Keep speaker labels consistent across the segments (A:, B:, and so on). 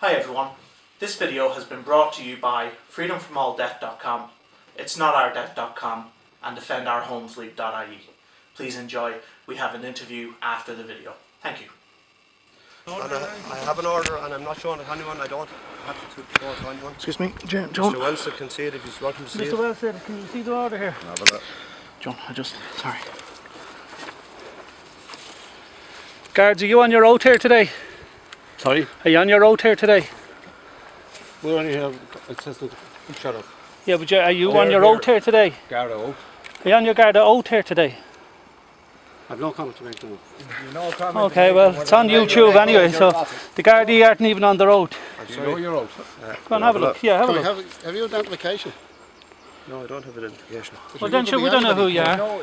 A: Hi everyone, this video has been brought to you by freedomfromalldebt.com, itsnotourdebt.com and defendourhomesleague.ie. Please enjoy. We have an interview after the video. Thank you.
B: And I have an order and I'm not showing it to anyone. I don't have to show it to anyone.
A: Excuse me, John.
B: Mr. Wilson can see it if he's welcome to see it.
C: Mr. Wilson, can you see the order here?
A: John, sorry.
C: Guards, are you on your oath here today?
D: Sorry?
C: Are you on your oath here today?
D: We only have, it says the sheriff.
C: Yeah, but are you on your oath here today?
D: Garda oath.
C: Are you on your Garda oath here today?
D: I've no comment to make to
C: Okay, well, it's on YouTube anyway, so the Gardaí aren't even on their oath.
D: You know your oath?
C: Go on, have a look. Yeah, have a look.
D: Have you identification?
B: No, I don't have identification.
C: Well, then sure, we don't know who you are.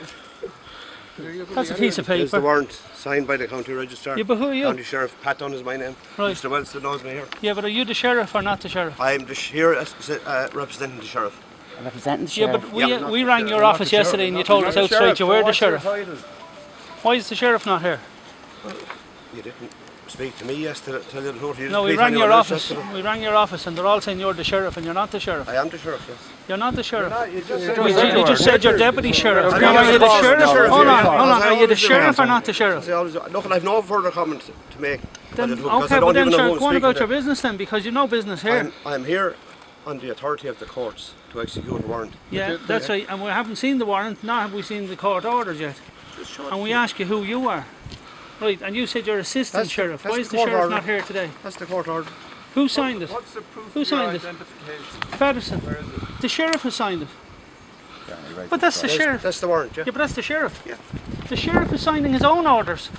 C: That's a piece of paper.
B: It's the warrant signed by the county registrar.
C: Yeah, but who are you?
B: County Sheriff Pat Dunn is my name.
C: Right.
B: Mr. Wilson knows me here.
C: Yeah, but are you the sheriff or not the sheriff?
B: I'm here representing the sheriff.
E: Representing the
C: Yeah,
E: sheriff.
C: but we rang your office yesterday and you told us outright you were the sheriff. Why is the sheriff not here?
B: You didn't speak to me yesterday, tell you the truth.
C: No, we rang your office. We rang your office and they're all saying you're the sheriff and you're not the sheriff.
B: I am the sheriff, yes.
C: You're not the sheriff.
D: You
C: just said you're deputy sheriff. Are you the sheriff? Hold on. Are you the sheriff or not the sheriff?
B: Look, I've no further comment to make.
C: Then,
B: because
C: okay,
B: I
C: but
B: don't
C: then
B: even know
C: sure,
B: who
C: go on
B: I'm
C: about
B: speaking
C: your
B: to.
C: business then, because you've no business here.
B: I'm here on the authority of the courts to execute a warrant.
C: Yeah, that's right. And we haven't seen the warrant, nor have we seen the court orders yet. And we ask you who you are. Right, and you said you're assistant sheriff. Why is the sheriff not here today?
B: That's the court order.
C: Who signed it?
D: What's the proof
C: Who signed it? Patterson. The sheriff has signed it. But that's the sheriff.
B: That's the warrant, yeah.
C: Yeah, but that's the sheriff.
B: Yeah.
C: The sheriff is signing his own orders.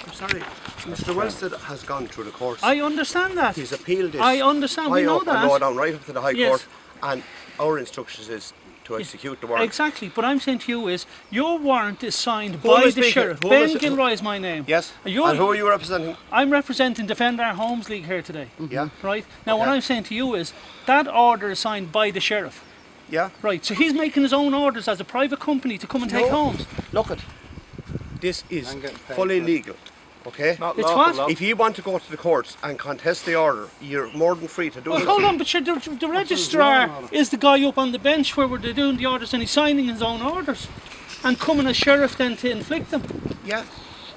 B: I'm sorry. Mr. Wilson has gone through the courts.
C: I understand that.
B: He's appealed this.
C: I understand, we know that.
B: I know down right up to the High
C: Yes.
B: Court, and our instructions is to execute the warrant.
C: Exactly, but I'm saying to you is, your warrant is signed
B: Who am I
C: by the
B: speaking?
C: sheriff.
B: Who am I
C: Ben
B: s-
C: Gilroy is my name.
B: Yes.
C: And
B: And who are you representing?
C: I'm representing Defend Our Homes League here today.
B: Yeah.
C: Right? Now what
B: Okay.
C: I'm saying to you is, that order is signed by the sheriff.
B: Yeah.
C: Right, so he's making his own orders as a private company to come and take homes.
B: Look it. This is fully legal. Okay?
C: It's what?
B: If you want to go to the courts and contest the order, you're more than free to do
C: Well,
B: it.
C: hold on, but sure, the registrar is the guy up on the bench where they're doing the orders and he's signing his own orders and coming as sheriff then to inflict them.
B: Yeah.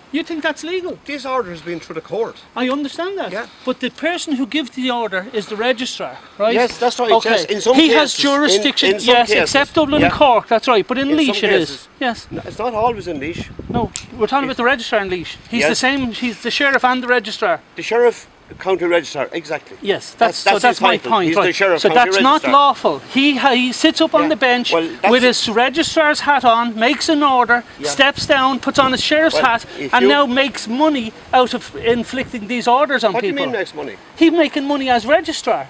C: You think that's legal?
B: This order has been through the court.
C: I understand that.
B: Yeah.
C: But the person who gives the order is the registrar, right?
B: Yes, that's right.
C: Okay.
B: Yes, in some
C: he has
B: cases,
C: jurisdiction,
B: in some
C: yes,
B: cases.
C: except Dublin
B: Yeah.
C: and Cork, that's right. But in
B: In
C: Laois
B: some
C: it is.
B: cases.
C: Yes.
B: No, it's not always in Laois.
C: No, we're talking about the registrar in Laois. He's
B: Yes.
C: the same, he's the sheriff and the registrar.
B: The sheriff, county registrar, exactly.
C: Yes,
B: That's
C: so that's
B: his
C: my
B: title.
C: point.
B: He's
C: right.
B: the sheriff,
C: so
B: county
C: that's not
B: registrar.
C: lawful. He sits up on
B: Yeah.
C: the bench
B: Well, that's
C: with his registrar's hat on, makes an order,
B: Yeah.
C: steps down, puts on his sheriff's
B: Well,
C: hat,
B: if
C: and
B: you-
C: now makes money out of inflicting these orders on
B: What do you
C: people.
B: mean makes money?
C: He's making money as registrar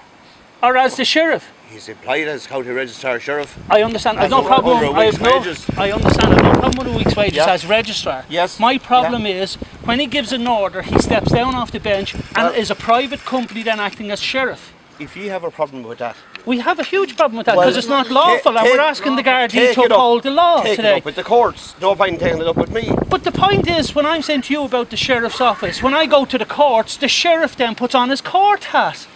C: or as the sheriff.
B: He's employed as county registrar sheriff.
C: I understand. I've
B: As
C: no
B: a-
C: problem.
B: under a
C: I
B: week's
C: have no.
B: wages.
C: I understand. I've no problem with a week's wages
B: Yeah.
C: as registrar.
B: Yes.
C: My problem is when he gives an order, he steps down off the bench and is a private company then acting as sheriff.
B: If you have a problem with that,
C: We have a huge problem with that
B: Well,
C: because it's not lawful, and
B: take-
C: we're asking the Gardaí
B: take
C: to
B: it up.
C: uphold the law
B: take
C: today.
B: it up with the courts. No point in taking it up with me.
C: But the point is, when I'm saying to you about the sheriff's office, when I go to the courts, the sheriff then puts on his court hat.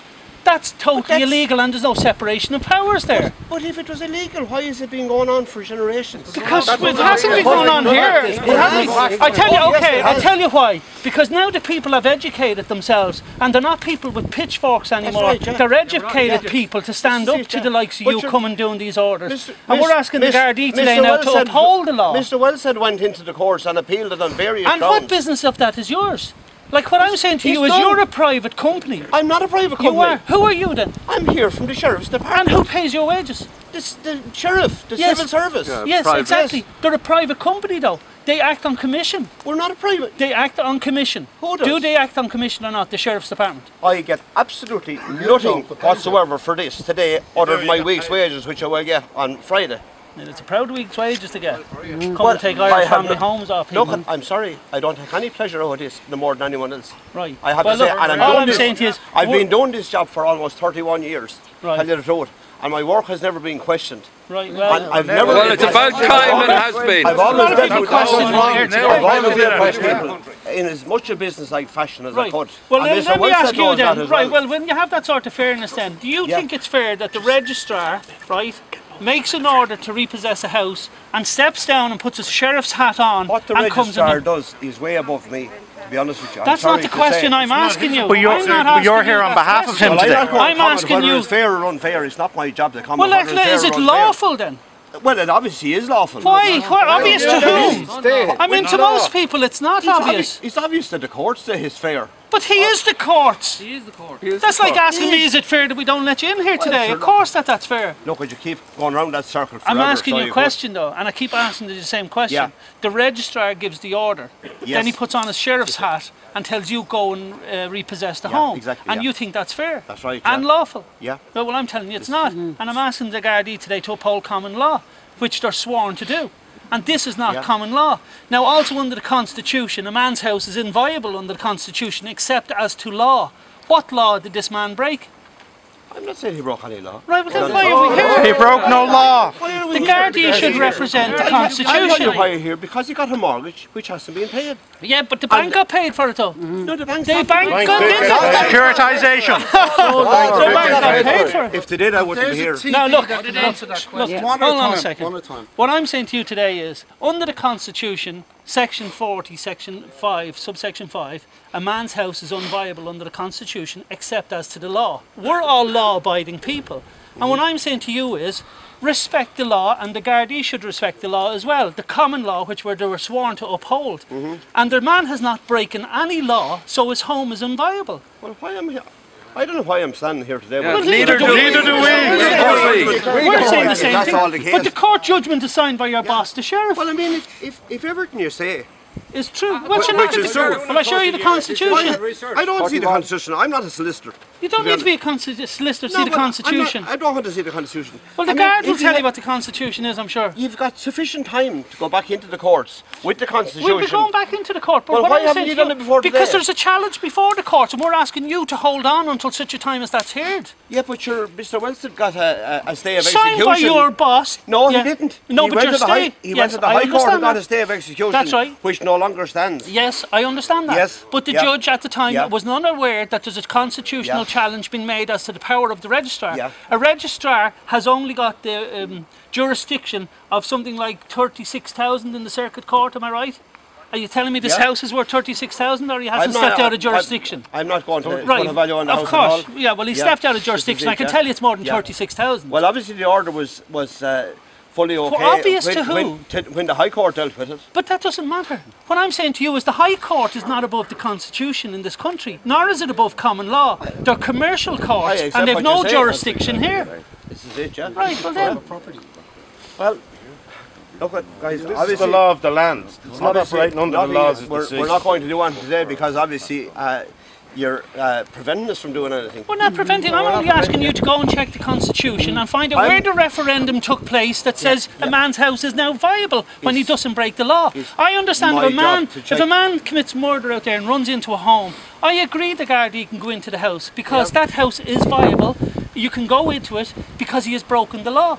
C: That's totally illegal, and there's no separation of powers there.
B: But if it was illegal, why is it been going on for generations?
C: Because it hasn't been going on here. It hasn't. I tell you, okay, I'll tell you why. Because now the people have educated themselves, and they're not people with pitchforks anymore.
B: right, yeah.
C: They're educated people to stand up to the likes of
B: But
C: you
B: you're-
C: coming doing these orders.
B: Mr.
C: And we're asking the Gardaí today
B: Mr.
C: now to
B: Wilson-
C: uphold the law.
B: Mr. Wilson went into the courts and appealed it on various
C: And
B: grounds.
C: what business of that is yours? Like what I'm saying to
B: He's
C: you is
B: done.
C: you're a private company.
B: I'm not a private
C: You
B: company.
C: are. Who are you then?
B: I'm here from the sheriff's
C: And
B: department.
C: who pays your wages?
B: The sheriff, the
C: Yes.
B: civil service.
C: Yes, exactly. They're a private company though. They act on commission.
B: We're not a private.
C: They act on commission.
B: Who does?
C: Do they act on commission or not? The Sheriff's Department.
B: I get absolutely nothing whatsoever for this today other than my week's wages, which I will get on Friday.
C: And it's a proud week's wages to get. Come
B: Well,
C: and take
B: I
C: Irish
B: have
C: family
B: no-
C: homes off people.
B: Look, I'm sorry, I don't take any pleasure out of this no more than anyone else.
C: Right.
B: I have
C: Well,
B: to say,
C: look,
B: and
C: all
B: doing
C: I'm
B: this-
C: saying to you is,
B: I've been doing this job for almost 31 years.
C: Right.
B: Tell you the truth. And my work has never been questioned.
C: right, well,
B: And I've never
D: Well,
B: been
D: it's about
B: questioned.
D: time it has been.
B: I've always
C: lot of
B: been
C: people question
B: I've always been questioned. in as much a business-like fashion as I
C: Right.
B: could.
C: Well,
B: And
C: let
B: Mr.
C: me
B: Wilson
C: ask you
B: knows that
C: then.
B: as
C: Right. Well, when you have that sort of fairness, then, do you
B: Yeah.
C: think it's fair that the registrar, right, makes an order to repossess a house and steps down and puts a sheriff's hat on
B: What the
C: and comes in?
B: registrar does is way above me, to be honest with you. I'm
C: That's
B: sorry
C: not the
B: to
C: question
B: say.
C: I'm asking you.
E: But you're,
C: I'm not
E: but you're
C: asking
E: here
C: you
E: on
C: that
E: behalf of him
C: question.
B: Well, I'm
E: today.
B: not going to
C: I'm
B: comment
C: asking
B: whether
C: you-
B: it's fair or unfair. It's not my job to comment
C: Well,
B: whether it's fair
C: is
B: or
C: it
B: unfair.
C: lawful then?
B: Well, it obviously is lawful.
C: Why? Quite obvious to whom?
D: Stay.
C: I mean, to most people, it's not obvious.
B: It's obvious that the courts say it's fair.
C: But he is the courts.
F: He is the court.
C: That's like asking me, is it fair that we don't let you in here today?
B: sure,
C: Of course that's fair.
B: Look, you keep going around that circle forever.
C: I'm asking
B: so
C: you a
B: could-
C: question though, and I keep asking the same question.
B: Yeah.
C: The registrar gives the order,
B: Yes.
C: then he puts on his sheriff's hat and tells you go and repossess the
B: Yeah,
C: home.
B: exactly,
C: And
B: yeah.
C: you think that's fair.
B: That's right,
C: And
B: yeah.
C: lawful.
B: Yeah.
C: No, well, I'm telling you it's not. And I'm asking the Gardaí today to uphold common law, which they're sworn to do. And this is not
B: Yeah.
C: common law. Now, also under the Constitution, a man's house is inviolable under the Constitution except as to law. What law did this man break?
B: I'm not saying he broke any law.
C: Right, but then why are we here?
E: He broke no law.
C: The Gardaí should represent the
B: I'm telling
C: Constitution.
B: you why you're here, because he got a mortgage which hasn't been paid.
C: Yeah, but the bank got paid for it though.
B: No, the bank's
C: The
B: not-
C: bank got
E: Securitization.
C: the bank got paid for it.
B: If they did, I wouldn't be here.
C: Now look,
F: I didn't answer that question.
C: hold on a second.
D: One at a time.
C: What I'm saying to you today is, under the Constitution, Section 40, Section 5, subsection 5, a man's house is unviable under the Constitution except as to the law. We're all law-abiding people. And what I'm saying to you is, respect the law, and the Gardaí should respect the law as well. The common law, which they were sworn to uphold. And the man has not broken any law, so his home is unviable.
B: Well, why am I here? I don't know why I'm standing here today.
C: Well,
B: but-
C: neither do we. We're saying the same
B: That's
C: thing.
B: all the case.
C: But the court judgment is signed by your boss, the sheriff.
B: Well, I mean, if everything you say,
C: It's true. What's your
B: which is true.
C: Will I show you the Constitution?
B: I don't see the Constitution. I'm not a solicitor.
C: You don't need to be a solicitor to see the
B: but
C: Constitution.
B: I don't want to see the Constitution.
C: Well, the
B: I mean,
C: guard will
B: if
C: tell you what the Constitution is, I'm sure.
B: You've got sufficient time to go back into the courts with the Constitution.
C: We'll be going back into the court, but
B: Well,
C: what
B: why
C: I'm
B: haven't
C: saying
B: you
C: to
B: done it before
C: because
B: today?
C: there's a challenge before the courts, and we're asking you to hold on until such a time as that's heard.
B: Yeah, but Mr. Wilson got a stay of
C: Signed
B: execution.
C: by your boss.
B: No,
C: Yeah.
B: he didn't.
C: No,
B: he
C: but
B: went
C: your
B: to the high,
C: stay.
B: He
C: Yes,
B: went to the
C: I
B: High Court and
C: understand
B: got
C: that.
B: a stay of execution,
C: That's right.
B: which no longer stands.
C: Yes, I understand that.
B: Yes,
C: But the
B: yeah.
C: judge at the time
B: Yeah.
C: was not aware that there's a constitutional
B: Yeah.
C: challenge being made as to the power of the registrar.
B: Yeah.
C: A registrar has only got the jurisdiction of something like 36,000 in the circuit court, am I right? Are you telling me this
B: Yeah.
C: house is worth 36,000 or he hasn't
B: I'm not-
C: stepped out of jurisdiction?
B: I'm not going to
C: Right,
B: put a value on the
C: of
B: house
C: course.
B: at all.
C: Yeah, well, he
B: Yeah.
C: stepped out of
B: This is
C: jurisdiction.
B: it,
C: I can
B: yeah.
C: tell you it's more than
B: Yeah.
C: 36,000.
B: Well, obviously the order was fully okay.
C: obvious
B: when,
C: to who?
B: when the High Court dealt with it.
C: But that doesn't matter. What I'm saying to you is the High Court is not above the Constitution in this country, nor is it above common law. They're commercial courts,
B: accept
C: and they've
B: what
C: no
B: you're saying.
C: jurisdiction here.
B: This is it, yeah.
C: Right, well then,
B: Well, look at guys.
E: This is
B: obviously,
E: the law of the land. It's not
B: obviously,
E: operating under the
B: nothing-
E: laws of the
B: we're
E: sea.
B: not going to do one today because obviously you're preventing us from doing anything.
C: we're not preventing. I'm only asking you to go and check the Constitution and find out where the referendum took place that says a man's house is now viable when he doesn't break the law. I understand
B: my job to
C: if
B: check.
C: a man commits murder out there and runs into a home, I agree the Gardaí can go into the house because that house is viable. You can go into it because he has broken the law.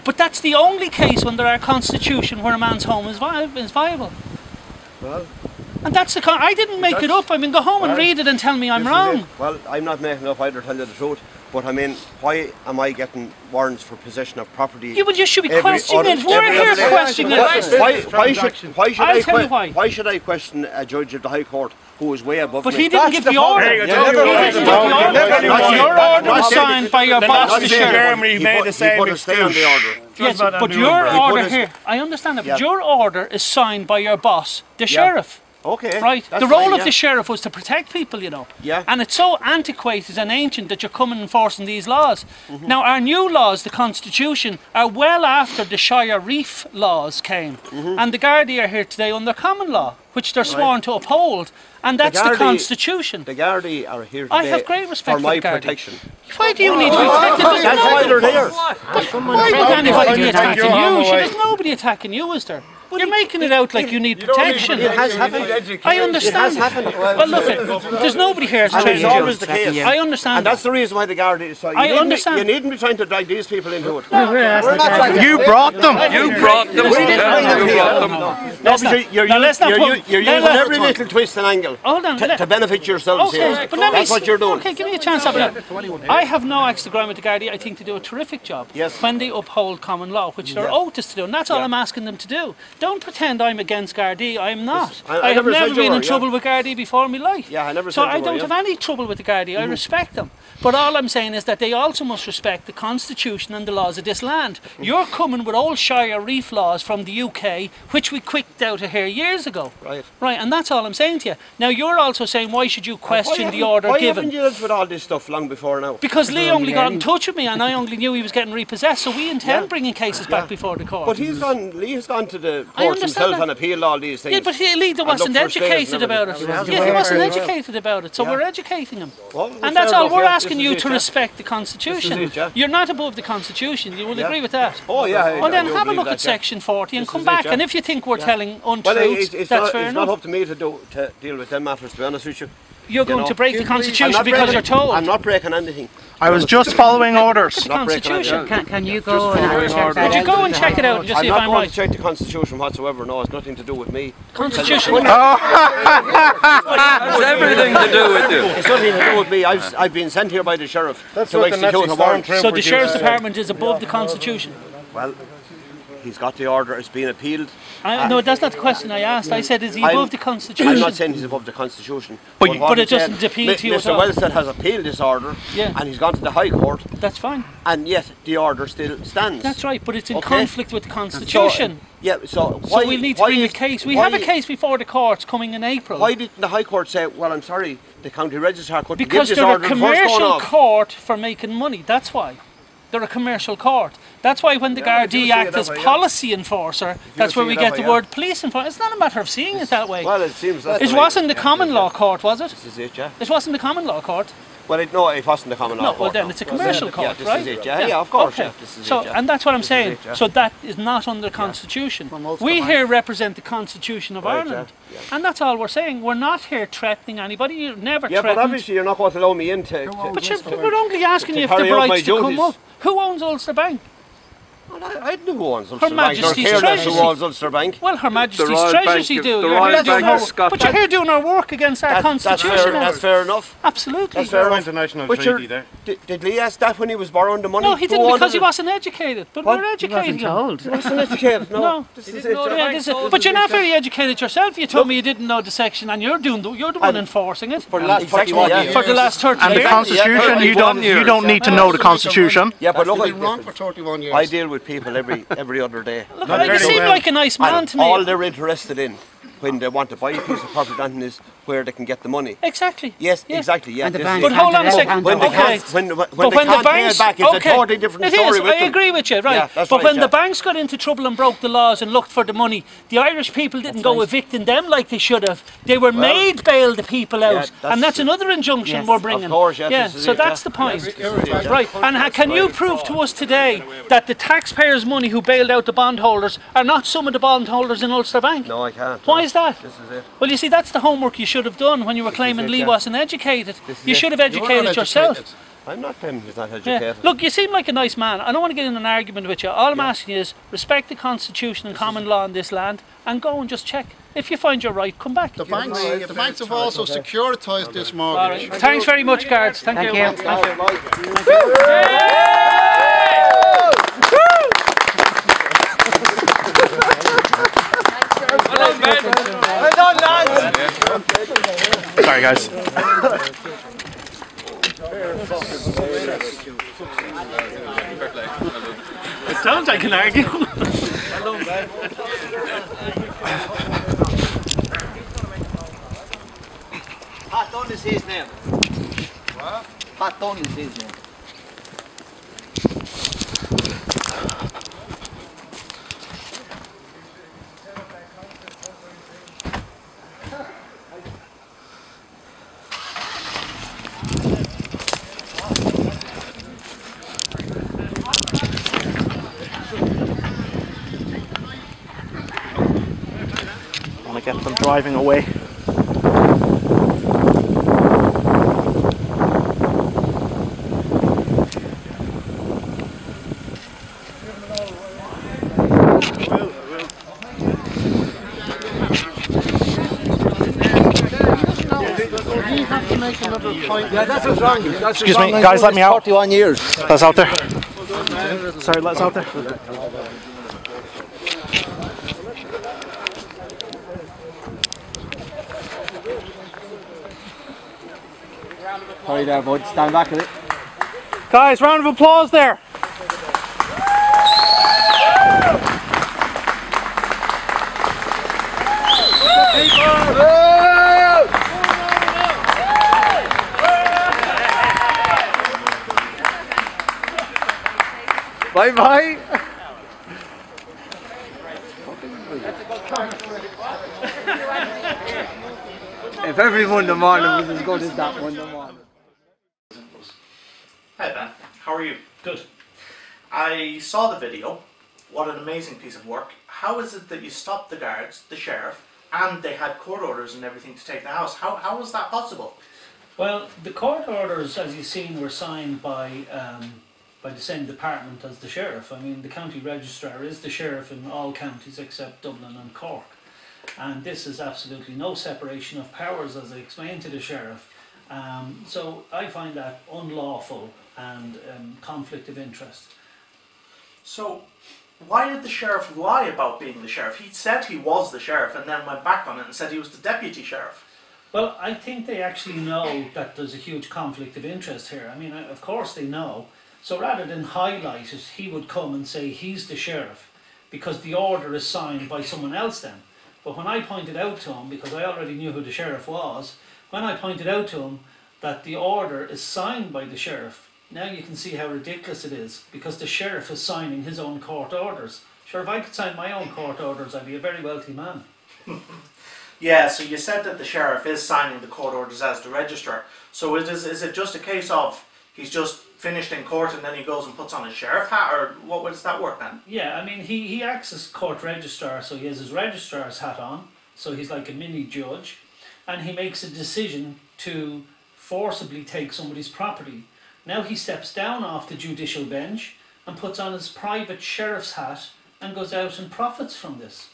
C: But that's the only case under our Constitution where a man's home is viable.
B: Well,
C: And that's the I didn't make it up. I mean, go home and read it and tell me I'm
B: this is
C: wrong.
B: it. Well, I'm not making up either, to tell you the truth. But I mean, why am I getting warrants for possession of property?
C: You should be
B: every
C: questioning
B: other-
C: it. We're
B: every
C: here
B: other day?
C: questioning
B: Why
C: it.
B: should
C: I'll
B: I
C: tell you why.
B: why should I question a judge of the High Court who is way above
C: But
B: me?
C: he didn't give the order.
E: Hey,
C: He
E: you
C: didn't
E: never
C: give the
E: lied.
C: order.
E: No,
C: Your
E: never
C: order was
B: lied.
C: signed by your
E: The
C: boss,
E: Nazi
C: the sheriff.
E: Germany made the same
B: He put a stay on the order.
C: Yes,
E: Judgment on
C: but your
E: Nuremberg.
B: He put
C: order
B: his-
C: here, I understand that, but
B: Yeah.
C: your order is signed by your boss, the sheriff.
B: Okay.
C: Right?
B: that's
C: The role
B: fine,
C: of
B: yeah.
C: the sheriff was to protect people, you know.
B: Yeah.
C: And it's so antiquated and ancient that you're coming enforcing these laws.
B: Mm-hmm.
C: Now, our new laws, the Constitution, are well after the Shire Reef laws came.
B: Mm-hmm.
C: And the Gardaí are here today under common law, which they're sworn to uphold. And that's the
B: Gardaí-
C: Constitution.
B: The Gardaí are here today
C: I have great respect
B: for
C: for
B: my
C: the Gardaí.
B: protection.
C: Why do you need to be protected? There's
B: That's why they're there.
C: Why would anybody be
E: Take
C: attacking
E: your arm
C: you?
E: away.
C: There's nobody attacking you, is there? You're making it out like you need protection.
B: It has happened.
C: I understand.
B: It has happened.
C: Well, look, there's nobody here to
B: And
C: train
B: it's
C: you.
B: always the case.
C: I understand.
B: And that's the reason why the Gardaí. So
C: I understand.
B: You needn't be trying to drag these people into it.
E: You brought them.
F: You brought them. You brought them.
B: No, because you're using every little twist and angle to benefit yourselves
C: Okay,
B: here.
C: but let me
B: That's what you're doing.
C: Okay, give me a chance of it. I have no axe to grind with the Gardaí. I think they do a terrific job
B: Yes.
C: when they uphold common law, which they're owed us to do, and that's all I'm asking them to do. Don't pretend I'm against Gardaí. I'm not. I have
B: never said
C: never
B: you
C: been
B: were,
C: in trouble with Gardaí before in my life.
B: Yeah, I never
C: So
B: said you
C: I
B: were,
C: don't
B: yeah.
C: have any trouble with the Gardaí. I respect them. But all I'm saying is that they also must respect the Constitution and the laws of this land. You're coming with old Shire Reef laws from the UK, which we quicked out of here years ago.
B: Right.
C: Right, and that's all I'm saying to you. Now, you're also saying, why should you question the order
B: why
C: given?
B: haven't you dealt with all this stuff long before now?
C: Because Lee only got in touch with me and I only knew he was getting repossessed, so we intend bringing cases back before the court.
B: But Lee has gone to the
C: I
B: courts
C: understand
B: himself
C: that.
B: and appealed all these things.
C: Yeah, but Lee
B: And
C: wasn't
B: looked for stays and
C: educated about it.
B: everything.
C: Yeah, he wasn't educated about it, so we're educating him.
B: Well,
C: And that's
B: fair
C: all.
B: enough,
C: We're
B: yeah.
C: asking
B: This
C: you
B: is it,
C: to
B: yeah.
C: respect the Constitution.
B: This is it, yeah.
C: You're not above the Constitution, you will agree with that?
B: Oh, yeah.
C: Well, then
B: I do
C: have a
B: believe
C: look
B: that,
C: at
B: yeah.
C: Section 40 and
B: This
C: come
B: is it,
C: back.
B: yeah.
C: And if you think we're telling
B: Well,
C: untruths,
B: it's
C: that's fair
B: it's not
C: enough.
B: up to me to deal with them matters, to be honest with you.
C: You're going
B: know.
C: to break the
B: I'm
C: Constitution
B: not
C: because
B: breaking-
C: you're told.
B: I'm not breaking anything.
E: I was just following orders.
C: The
B: Not breaking
C: Constitution.
G: Can you go and check
C: Would
G: that
C: you
G: out?
C: go and check it out and just
B: I'm
C: see if
B: not
C: I'm
B: going
C: right?
B: to check the Constitution whatsoever. No, it's nothing to do with me.
C: Constitution.
F: It's everything to do with you.
B: It's nothing to do with me. I've been sent here by the sheriff to execute a warrant.
C: So the Sheriff's Department is above the Constitution.
B: Well, he's got the order. It's been appealed.
C: No, that's not the question I asked. I said, is he
B: I'm-
C: above the Constitution?
B: I'm not saying he's above the Constitution.
E: But
B: what
C: it
B: I'm saying,
C: doesn't appeal to you at
B: Mr.
C: all.
B: Wellstead has appealed this order,
C: Yeah.
B: and he's gone to the High Court,
C: That's fine.
B: and yet the order still stands.
C: That's right, but it's in
B: Okay.
C: conflict with the Constitution.
B: So
C: So we need to bring a case. We have a case before the courts coming in April.
B: Why didn't the High Court say, well, I'm sorry, the county registrar couldn't
C: Because
B: give this
C: they're a
B: order before it's going
C: commercial
B: off?
C: court for making money. That's why. They're a commercial court. That's why when the
B: I do
C: Gardaí
B: see it
C: act
B: that
C: as
B: way, yeah.
C: policy enforcer, that's where
B: see
C: we
B: it that
C: get
B: way,
C: the
B: yeah.
C: word police enforcer. It's not a matter of seeing it that way.
B: Well, it seems that's
C: It
B: the way-
C: wasn't the common law court, was it?
B: This is it, yeah.
C: It wasn't the common law court.
B: Well, no, it wasn't the common law
C: No, well
B: court,
C: then
B: no.
C: it's a commercial court,
B: this
C: right?
B: is it, yeah, of course,
C: Okay.
B: yeah, this is
C: So,
B: it, yeah.
C: and that's what I'm saying.
B: it, yeah.
C: So that is not under the Constitution. We here represent the Constitution of
B: Right,
C: Ireland,
B: yeah,
C: and that's all we're saying. We're not here threatening anybody. You're never
B: Yeah, but
C: threatened.
B: obviously you're not going to allow me in to
C: We're only asking you if the
B: carry out my
C: rights to come
B: duties.
C: up. Who owns Ulster Bank?
B: Well, I know who owns Ulster Bank.
C: Majesty's
B: Or careless
C: Treasury.
B: who owns Ulster Bank.
C: Well, Her Majesty's
F: Royal
C: Treasury
F: Bank-
C: do.
F: the
C: You're
F: Royal
C: here doing
F: Bank
C: our,
F: of Scotland.
C: but you're here doing our work against our Constitution.
B: That's fair enough.
C: Absolutely.
B: That's fair enough.
D: international
B: But
D: treaty there.
B: Did Lee ask that when he was borrowing the money?
C: No, he
B: Who
C: didn't
B: owned
C: because he
B: it?
C: wasn't educated. But
B: What?
C: we're
B: He
C: educating him.
G: Told.
B: He wasn't educated, no.
C: No.
B: This is it, yeah.
C: Yeah, but you're not very educated yourself. You told me you didn't know the section, and you're the one enforcing it
B: For the last
C: for
B: 31 years.
C: the last 30
E: And the
C: years.
E: Constitution, you don't need to know the Constitution.
B: Yeah, but look,
D: Been wrong for 31 years.
B: I deal with people every other day.
C: Look, you seem like a nice man
B: And
C: to me.
B: all they're interested in when they want to buy a piece of property then is where they can get the money.
C: Exactly.
B: Yes,
C: Yeah.
B: exactly. Yeah,
G: And the
B: this
G: bank
B: is
C: But
B: it.
C: hold on a
G: Can't
C: second.
B: when they
C: Okay.
B: can't, when
C: But
B: they
C: when the
B: can't pay
C: banks,
B: it back, it's
C: okay,
B: a totally different
C: it
B: story
C: is.
B: with
C: I
B: them.
C: agree with you, right?
B: Yeah, that's
C: but
B: right,
C: when
B: yeah.
C: the banks got into trouble and broke the laws and looked for the money, the Irish people didn't go evicting them like they should have. They were made bail the people out,
B: that's
C: and that's
B: true.
C: another injunction
G: Yes.
C: we're bringing.
B: Of course, yes,
C: yeah.
B: this is
C: So
B: it,
C: that's
B: yeah.
C: the point,
B: Yeah.
C: right? And can you prove to us today that the taxpayers' money who bailed out the bondholders are not some of the bondholders in Ulster Bank?
B: No, I can't.
C: Why is that?
B: This is it.
C: Well, you see, that's the homework you should have done when you were claiming
B: it,
C: Lee
B: yeah.
C: wasn't educated.
B: This is
C: You
B: it.
C: should have
D: You're not
C: educated yourself.
D: educated.
B: I'm not claiming he's not
C: Yeah.
B: educated.
C: Look, you seem like a nice man. I don't want to get in an argument with you. All I'm asking you is respect the Constitution and common law in this land and go and just check. If you find you're right, come back.
D: The banks have also securitised this
C: All
D: mortgage.
C: right. Thanks very much, guards. Thank you.
G: you.
C: Thank you.
B: Well done, lads!
E: Sorry, guys.
C: It sounds like an argument.
B: Pat Dunn is his name. What? Pat Dunn is his name.
E: driving away.
B: Yeah, that's what's wrong.
E: Excuse me, guys, let me out.
B: 41 years.
E: Let's out there. Sorry, let's out there.
B: Sorry there, bud. Stand back a bit.
E: Guys, round of applause there.
B: Bye bye. If every Monday morning was as good as that Monday morning.
A: Hi Ben, how are you?
C: Good.
A: I saw the video. What an amazing piece of work. How is it that you stopped the guards, the sheriff, and they had court orders and everything to take the house? How was that possible?
C: Well, the court orders, as you've seen, were signed by the same department as the sheriff. I mean, the county registrar is the sheriff in all counties except Dublin and Cork. And this is absolutely no separation of powers, as I explained to the sheriff. So I find that unlawful and conflict of interest.
A: So, why did the sheriff lie about being the sheriff? He said he was the sheriff and then went back on it and said he was the deputy sheriff.
C: Well, I think they actually know that there's a huge conflict of interest here. I mean, of course they know. So rather than highlight it, he would come and say he's the sheriff because the order is signed by someone else then. But when I pointed out to him, because I already knew who the sheriff was, when I pointed out to him that the order is signed by the sheriff, now you can see how ridiculous it is, because the sheriff is signing his own court orders. Sure, if I could sign my own court orders, I'd be a very wealthy man.
A: Yeah, so you said that the sheriff is signing the court orders as the registrar. So is it just a case of he's just finished in court and then he goes and puts on his sheriff hat, or what does that work then?
C: Yeah, I mean, he acts as court registrar, so he has his registrar's hat on, so he's like a mini judge, and he makes a decision to forcibly take somebody's property. Now he steps down off the judicial bench and puts on his private sheriff's hat and goes out and profits from this.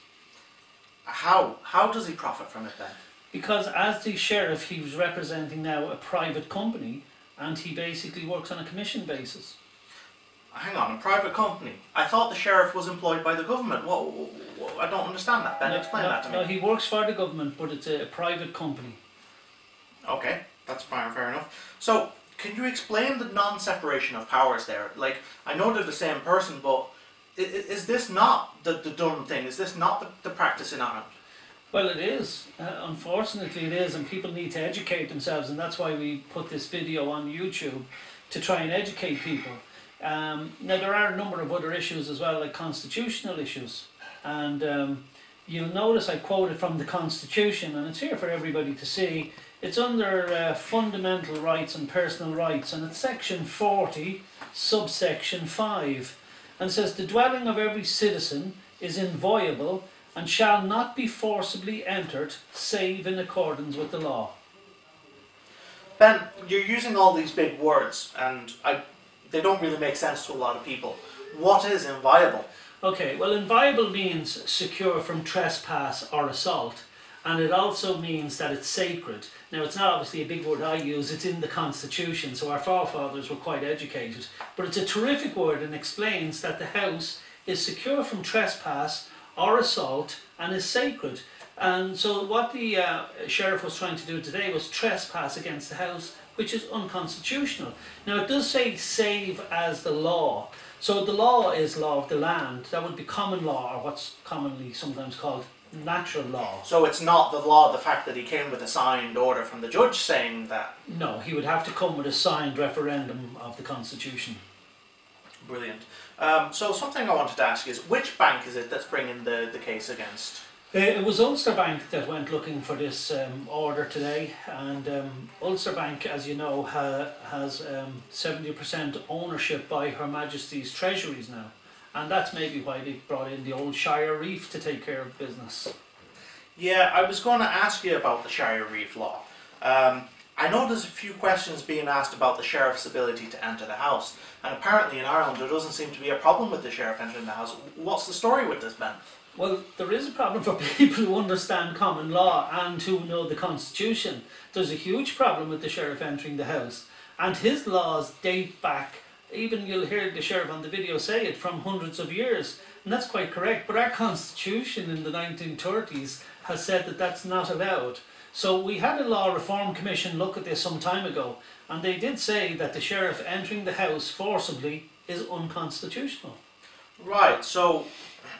A: How does he profit from it then?
C: Because as the sheriff, he was representing now a private company, and he basically works on a commission basis.
A: Hang on, a private company? I thought the sheriff was employed by the government. I don't understand that, Ben. Explain that to me.
C: No, he works for the government, but it's a private company.
A: Okay, that's fine, fair enough. So, can you explain the non-separation of powers there? Like, I know they're the same person, but is this not the done thing? Is this not the practice in Ireland?
C: Well, it is. Unfortunately, it is, and people need to educate themselves, and that's why we put this video on YouTube, to try and educate people. Now, there are a number of other issues as well, like constitutional issues, and you'll notice I quoted from the Constitution, and it's here for everybody to see. It's under fundamental rights and personal rights, and it's section 40, subsection 5, and says the dwelling of every citizen is inviolable and shall not be forcibly entered save in accordance with the law.
A: Ben, you're using all these big words, and they don't really make sense to a lot of people. What is inviolable?
C: Okay, well, inviolable means secure from trespass or assault, and it also means that it's sacred. Now, it's not obviously a big word I use, it's in the Constitution, so our forefathers were quite educated, but it's a terrific word and explains that the house is secure from trespass or assault and is sacred. And so what the sheriff was trying to do today was trespass against the house, which is unconstitutional. Now, it does say save as the law. So the law is law of the land. That would be common law, or what's commonly sometimes called natural law.
A: So it's not the law, the fact that he came with a signed order from the judge saying that?
C: No, he would have to come with a signed referendum of the Constitution.
A: Brilliant. So something I wanted to ask is, which bank is it that's bringing the case against?
C: It was Ulster Bank that went looking for this order today, and Ulster Bank, as you know, has 70% ownership by Her Majesty's Treasuries now, and that's maybe why they brought in the old Shire Reef to take care of business.
A: Yeah, I was going to ask you about the Shire Reef law. I know there's a few questions being asked about the sheriff's ability to enter the house, and apparently in Ireland there doesn't seem to be a problem with the sheriff entering the house. What's the story with this, Ben?
C: Well, there is a problem for people who understand common law and who know the Constitution. There's a huge problem with the sheriff entering the house, and his laws date back, even you'll hear the sheriff on the video say it, from hundreds of years. And that's quite correct, but our Constitution in the 1930s has said that that's not allowed. So we had a Law Reform Commission look at this some time ago, and they did say that the sheriff entering the house forcibly is unconstitutional.
A: Right, so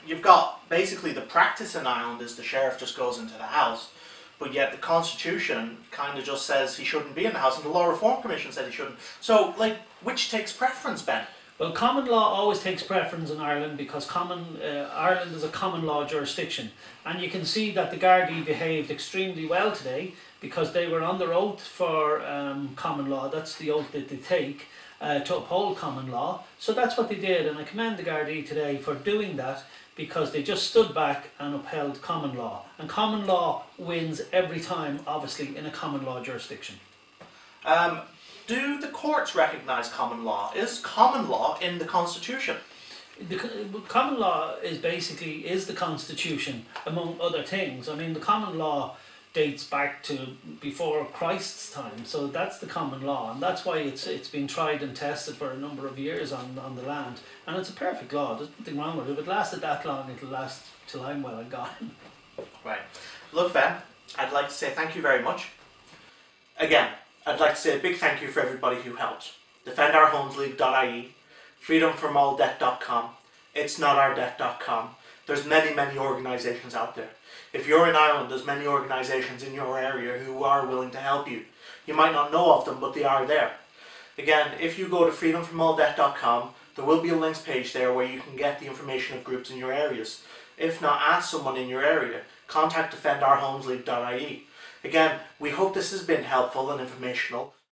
A: you've got basically the practice in Ireland is the sheriff just goes into the house, but yet the Constitution kind of just says he shouldn't be in the house, and the Law Reform Commission said he shouldn't. So, like, which takes preference, Ben?
C: Well, common law always takes preference in Ireland because Ireland is a common law jurisdiction, and you can see that the Gardaí behaved extremely well today because they were on their oath for common law. That's the oath that they take to uphold common law. So that's what they did, and I commend the Gardaí today for doing that because they just stood back and upheld common law. And common law wins every time, obviously, in a common law jurisdiction.
A: Do the courts recognise common law? Is common law in the Constitution?
C: The common law is the Constitution, among other things. I mean, the common law dates back to before Christ's time, so that's the common law, and that's why it's been tried and tested for a number of years on the land, and it's a perfect law. There's nothing wrong with it. If it lasted that long, it'll last till I'm well and gone.
A: Right. Look, Ben, I'd like to say thank you very much. Again, I'd like to say a big thank you for everybody who helped. DefendOurHomesLeague.ie, FreedomFromAllDebt.com, It'sNotOurDebt.com. There's many organisations out there. If you're in Ireland, there's many organisations in your area who are willing to help you. You might not know of them, but they are there. Again, if you go to FreedomFromAllDebt.com, there will be a links page there where you can get the information of groups in your areas. If not, ask someone in your area. Contact DefendOurHomesLeague.ie. Again, we hope this has been helpful and informational.